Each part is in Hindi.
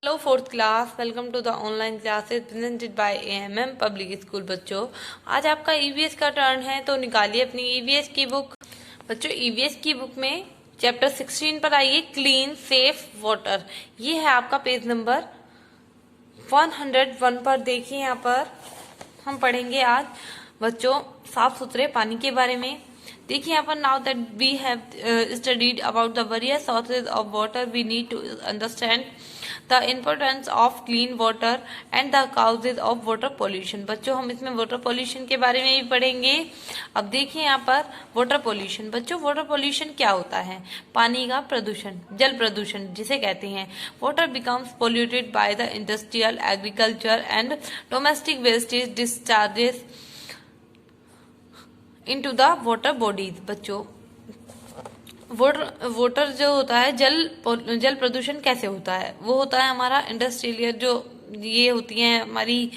Hello fourth class, welcome to the online classes presented by AMM public school. बच्चों, आज आपका ईवीएस का टर्न है, तो निकालिए अपनी ईवीएस की बुक। बच्चों, ईवीएस की बुक में चैप्टर 16 पर आइए, क्लीन सेफ वाटर। ये है आपका पेज नंबर 101 पर। देखिए, यहाँ पर हम पढ़ेंगे आज बच्चों साफ सुथरे पानी के बारे में। देखिए यहाँ पर, now that we have studied about the various sources of water, we need to understand the importance of clean water and the causes of water pollution. बच्चों, हम इसमें वाटर पोल्यूशन के बारे में भी पढ़ेंगे। अब देखिए यहाँ पर वाटर पोल्यूशन। बच्चों, वाटर पोल्यूशन क्या होता है? पानी का प्रदूषण, जल प्रदूषण जिसे कहते हैं। Water becomes polluted by the industrial, agriculture and domestic wastage discharges into the water bodies. बच्चों, वाटर जो होता है, जल प्रदूषण कैसे होता है? वो होता है हमारा इंडस्ट्रियल, जो ये होती हैं हमारी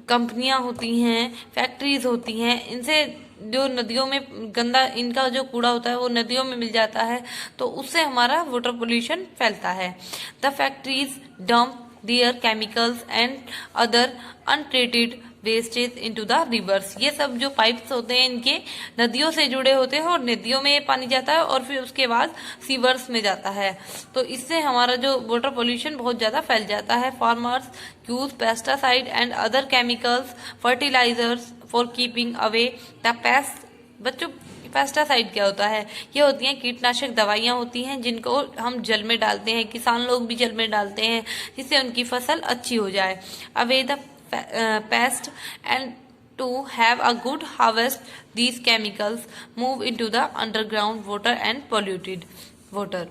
कंपनियां होती हैं, फैक्ट्रीज होती हैं, इनसे जो नदियों में गंदा इनका जो कूड़ा होता है वो नदियों में मिल जाता है, तो उससे हमारा वाटर पोल्यूशन फैलता है। The factories dump their chemicals and other untreated wastage into the rivers. ये सब जो पाइप्स होते हैं इनके नदियों से जुड़े होते हैं और नदियों में ये पानी जाता है और फिर उसके बाद सीवर्स में जाता है। तो इससे हमारा जो वाटर पोल्यूशन बहुत ज्यादा फैल जाता है। Farmers use pesticide and other chemicals fertilisers for keeping away the pest. बच्चों, पेस्टिसाइड क्या होता है? ये होती हैं कीटनाशक दवाइयां होती हैं जिनको हम जल में डालते हैं, किसान लोग भी जल में डालते हैं जिससे उनकी फसल अच्छी हो जाए। Away the pest and to have a good harvest, these chemicals move into the underground water and polluted water.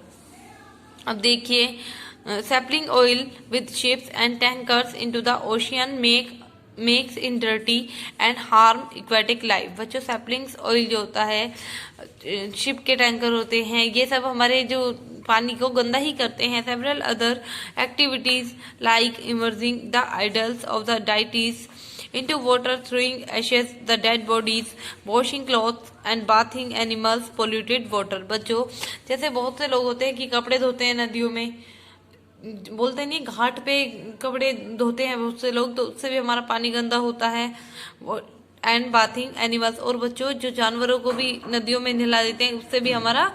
अब देखिए, sapling oil with ships and tankers into the ocean makes in dirty and harm aquatic life. बच्चों, सैपलिंग्स ऑयल जो होता है, शिप के टैंकर होते हैं, ये सब हमारे जो पानी को गंदा ही करते हैं। Several other activities like emerging the idols of the deities into water, throwing ashes, the dead bodies, washing clothes and bathing animals polluted water। बच्चों, जैसे बहुत से लोग होते हैं कि कपड़े धोते हैं नदियों में, बोलते नहीं घाट पे कपड़े धोते हैं बहुत से लोग, तो उससे भी हमारा पानी गंदा होता है। एंड बाथिंग एनिमल्स, और बच्चों जो जानवरों को भी नदियों में नहला देते हैं उससे भी हमारा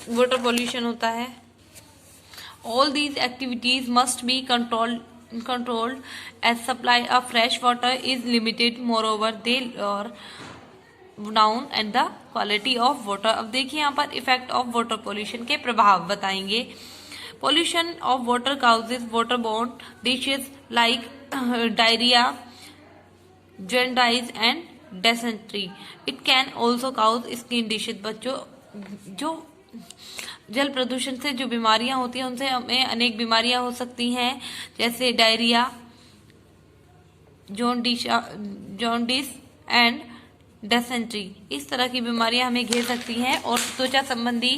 वाटर पॉल्यूशन होता है। All these activities must be controlled as supply of fresh water is limited, moreover they are down and the quality of water। अब देखिए यहाँ पर इफेक्ट ऑफ वाटर पोल्यूशन के प्रभाव बताएंगे। Pollution of water causes water borne diseases like diarrhoea, jaundice and dysentery। It can also cause skin diseases. बच्चों, जो जल प्रदूषण से जो बीमारियां होती हैं उनसे हमें अनेक बीमारियां हो सकती हैं, जैसे डायरिया, जॉन्डिस एंड डिसेंट्री। इस तरह की बीमारियां हमें घेर सकती हैं और त्वचा संबंधी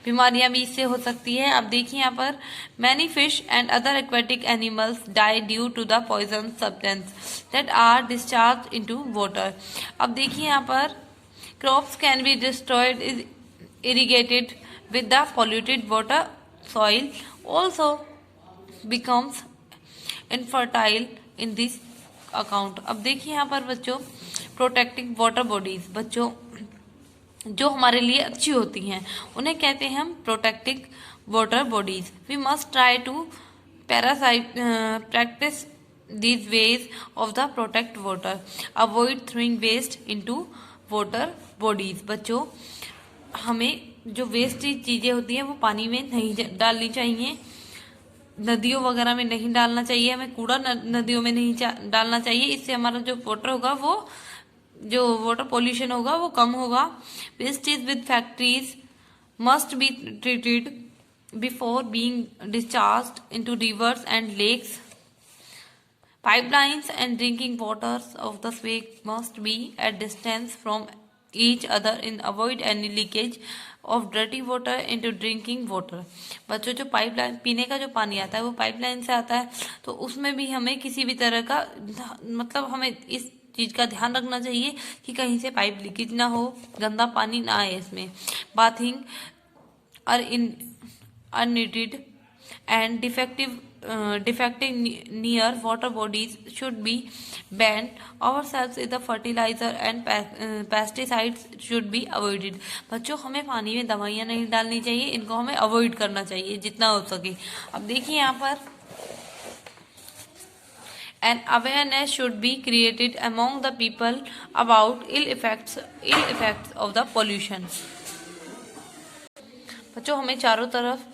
बीमारियां भी इससे हो सकती है। अब देखिए यहाँ पर, many fish and other aquatic animals die due to the poison substance that are discharge into water. अब देखिए यहाँ पर, crops can be destroyed, irrigated with the polluted water, soil also becomes infertile in this account। अब देखिए यहाँ पर बच्चों, प्रोटेक्टिंग वाटर बॉडीज। बच्चों, जो हमारे लिए अच्छी होती हैं उन्हें कहते हैं हम protecting water bodies. We must try to practise these ways of the protect water, avoid throwing waste into water bodies। बच्चों, हमें जो वेस्टेज चीजें होती हैं वो पानी में नहीं डालनी चाहिए, नदियों वगैरह में नहीं डालना चाहिए, हमें कूड़ा नदियों में नहीं डालना चाहिए। इससे हमारा जो वाटर होगा, वो जो वाटर पोल्यूशन होगा वो कम होगा। Wastage with factories must be treated before being discharged into rivers and lakes. Pipelines and drinking waters of the swake must be at distance from each other and avoid any leakage of dirty water into drinking water। बच्चों, जो पाइपलाइन पीने का जो पानी आता है वो पाइपलाइन से आता है, तो उसमें भी हमें किसी भी तरह का मतलब हमें इस चीज का ध्यान रखना चाहिए कि कहीं से पाइप लीकेज ना हो, गंदा पानी ना आए इसमें। बाथिंग और इन unneeded and defective defecting near water bodies should be banned. Ourselves in the fertilizer and pesticides should be avoided. बच्चों हमें पानी में दवाइयाँ नहीं डालनी चाहिए, इनको हमें अवॉइड करना चाहिए जितना हो सके। अब देखिए यहाँ पर an awareness should be created among the people about ill effects of the pollution. बच्चों हमें चारों तरफ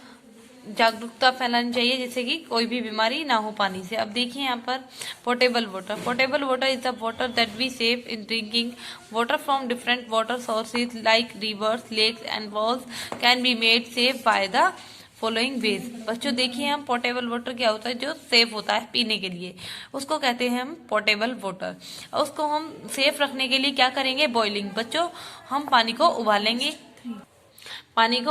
जागरूकता फैलानी चाहिए जिससे कि कोई भी बीमारी ना हो पानी से। अब देखिए यहाँ पर portable water. Portable water is the water that we save in drinking water from different water sources like rivers, lakes and walls can be made safe by the following ways. बच्चों देखिए हम पोर्टेबल वाटर क्या होता है, जो सेफ होता है पीने के लिए, उसको कहते हैं हम पोर्टेबल वाटर। उसको हम सेफ रखने के लिए क्या करेंगे, बॉइलिंग। बच्चों हम पानी को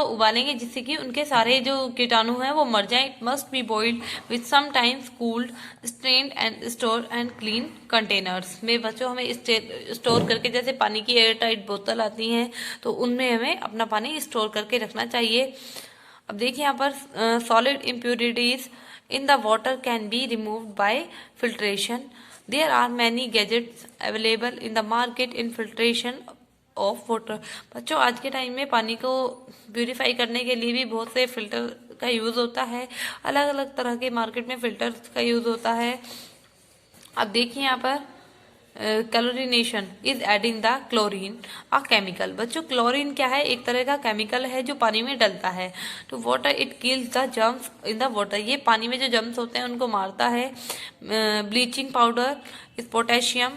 उबालेंगे जिससे कि उनके सारे जो कीटाणु हैं वो मर जाएं। It must be boiled with some times cooled, strained and store and clean containers में। बच्चों हमें स्टोर करके, जैसे पानी की एयर टाइट बोतल आती हैं तो उनमें हमें अपना पानी स्टोर करके रखना चाहिए। अब देखिए यहाँ पर solid impurities in the water can be removed by filtration. There are many gadgets available in the market in filtration of water. बच्चों आज के टाइम में पानी को प्यूरिफाई करने के लिए भी बहुत से फिल्टर का यूज होता है, अलग अलग तरह के मार्केट में फिल्टर्स का यूज होता है। अब देखिए यहाँ पर chlorination is adding the chlorine a chemical. बच्चों क्लोरीन क्या है, एक तरह का केमिकल है जो पानी में डलता है। तो water it kills the germs in the water, ये पानी में जो जर्म्स होते हैं उनको मारता है। Bleaching powder is potassium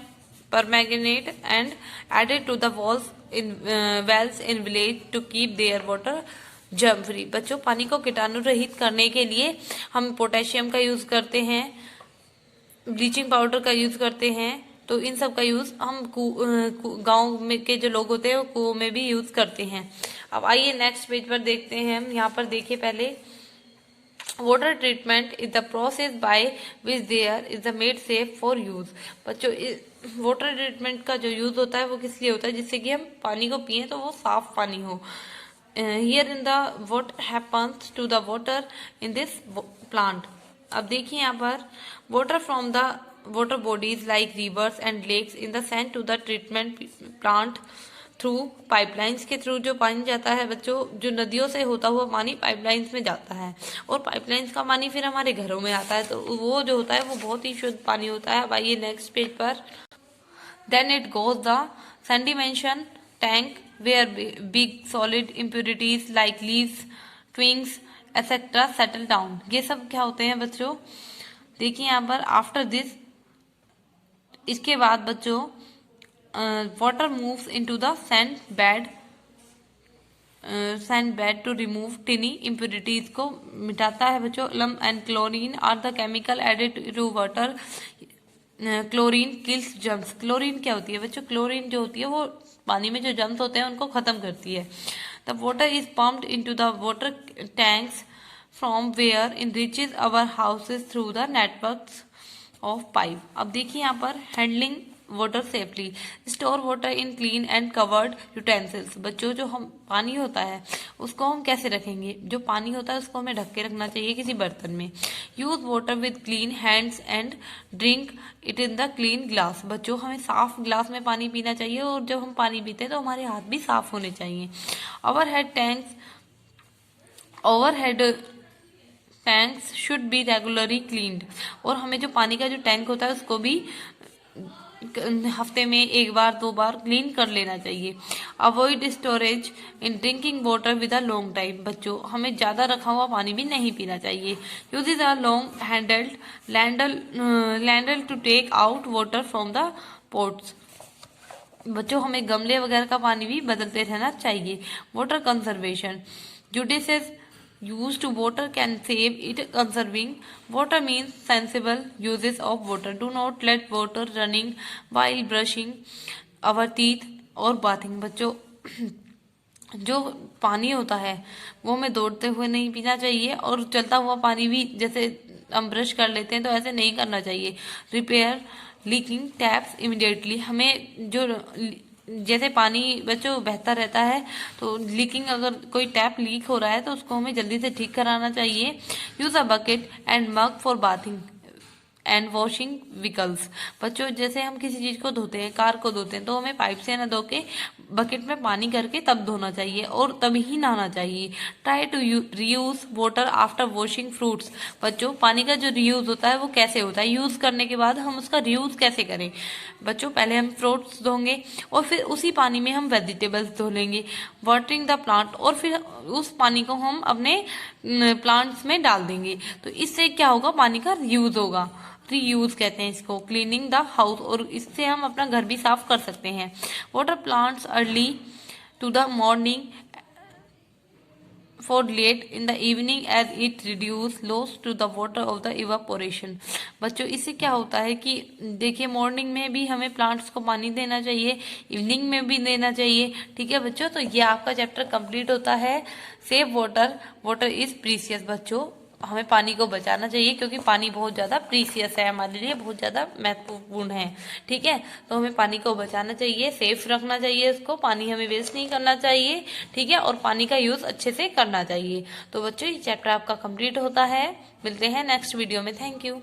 permanganate and added to the wells in village to keep their water germ free। बच्चों पानी को कीटाणु रहित करने के लिए हम पोटेशियम का यूज करते हैं, ब्लीचिंग पाउडर का यूज करते हैं। तो इन सब का यूज हम गांव में के जो लोग होते हैं वो कुओं में भी यूज करते हैं। अब आइए नेक्स्ट पेज पर देखते हैं हम। यहाँ पर देखिए पहले water treatment is the process by which there is the made safe for use. बच्चों वाटर ट्रीटमेंट का जो यूज होता है वो किस लिए होता है, जिससे कि हम पानी को पिए तो वो साफ पानी हो। Here in the what happens to the water in this plant. अब देखिए यहाँ पर water from the water bodies like rivers and lakes in the send to the treatment plant through pipelines के थ्रू जो पानी जाता है बच्चों, जो नदियों से होता हुआ पानी पाइपलाइंस में जाता है और पाइपलाइंस का पानी फिर हमारे घरों में आता है, तो वो जो होता है वो बहुत ही शुद्ध पानी होता है। अब आइए नेक्स्ट पेज पर। Then it goes the sedimentation tank where big solid impurities like leaves, twigs etcetera settle down. ये सब क्या होते हैं बच्चों, देखिए यहाँ पर आफ्टर दिस, इसके बाद बच्चों water moves into the sand bed to remove tiny impurities को मिटाता है बच्चों। lump and chlorine are the chemical added to water। Chlorine kills germs. Chlorine क्या होती है बच्चों, क्लोरीन जो होती है वो पानी में जो जर्म्स होते हैं उनको खत्म करती है। The water is pumped into the water tanks from where in reaches our houses through the networks of pipe. अब देखिए यहाँ पर handling water safely, store water in clean and covered utensils. बच्चों जो हम पानी होता है उसको हम कैसे रखेंगे, जो पानी होता है उसको हमें ढक के रखना चाहिए किसी बर्तन में। Use water with clean hands and drink it in the clean glass. बच्चों हमें साफ ग्लास में पानी पीना चाहिए और जब हम पानी पीते हैं तो हमारे हाथ भी साफ होने चाहिए। Overhead tanks should be regularly cleaned. और हमें जो पानी का जो टैंक होता है उसको भी हफ्ते में 1 बार 2 बार क्लीन कर लेना चाहिए। Avoid storage in drinking water with a long time. बच्चों हमें ज्यादा रखा हुआ पानी भी नहीं पीना चाहिए। Use is a long handled ladle to take out water from the pots. बच्चों हमें गमले वगैरह का पानी भी बदलते रहना चाहिए। Water conservation, judicious use to water can save it। conserving water means sensible uses of water। do not let water running while brushing our teeth or bathing। बच्चों जो पानी होता है वो हमें दौड़ते हुए नहीं पीना चाहिए और चलता हुआ पानी भी जैसे हम ब्रश कर लेते हैं तो ऐसे नहीं करना चाहिए। Repair leaking taps immediately. हमें जो जैसे पानी बच्चों बहता रहता है, तो लीकिंग, अगर कोई टैप लीक हो रहा है तो उसको हमें जल्दी से ठीक कराना चाहिए। Use a bucket and mug for bathing and washing vehicles. बच्चों जैसे हम किसी चीज को धोते हैं, कार को धोते हैं, तो हमें पाइप से ना धो के बकेट में पानी करके तब धोना चाहिए और तभी ही नहाना चाहिए। Try to reuse water after washing fruits. बच्चों पानी का जो रीयूज होता है वो कैसे होता है, यूज करने के बाद हम उसका रीयूज कैसे करें। बच्चों पहले हम फ्रूट्स धोंगे और फिर उसी पानी में हम वेजिटेबल्स धो लेंगे। वाटरिंग द प्लांट, और फिर उस पानी को हम अपने प्लांट्स में डाल देंगे। तो इससे क्या होगा, पानी का रीयूज होगा। रीयूज कहते हैं इसको। क्लीनिंग द हाउस, और इससे हम अपना घर भी साफ कर सकते हैं। Water plants early to the morning for late in the evening as it reduce loss to the water of the evaporation। बच्चों इससे क्या होता है कि देखिए, मॉर्निंग में भी हमें प्लांट्स को पानी देना चाहिए, इवनिंग में भी देना चाहिए। ठीक है बच्चों, तो ये आपका चैप्टर कंप्लीट होता है। Save water, water is precious. बच्चों हमें पानी को बचाना चाहिए क्योंकि पानी बहुत ज्यादा प्रीसियस है, हमारे लिए बहुत ज्यादा महत्वपूर्ण है। ठीक है, तो हमें पानी को बचाना चाहिए, सेफ रखना चाहिए इसको, पानी हमें वेस्ट नहीं करना चाहिए। ठीक है, और पानी का यूज अच्छे से करना चाहिए। तो बच्चों ये चैप्टर आपका कंप्लीट होता है। मिलते हैं नेक्स्ट वीडियो में। Thank you.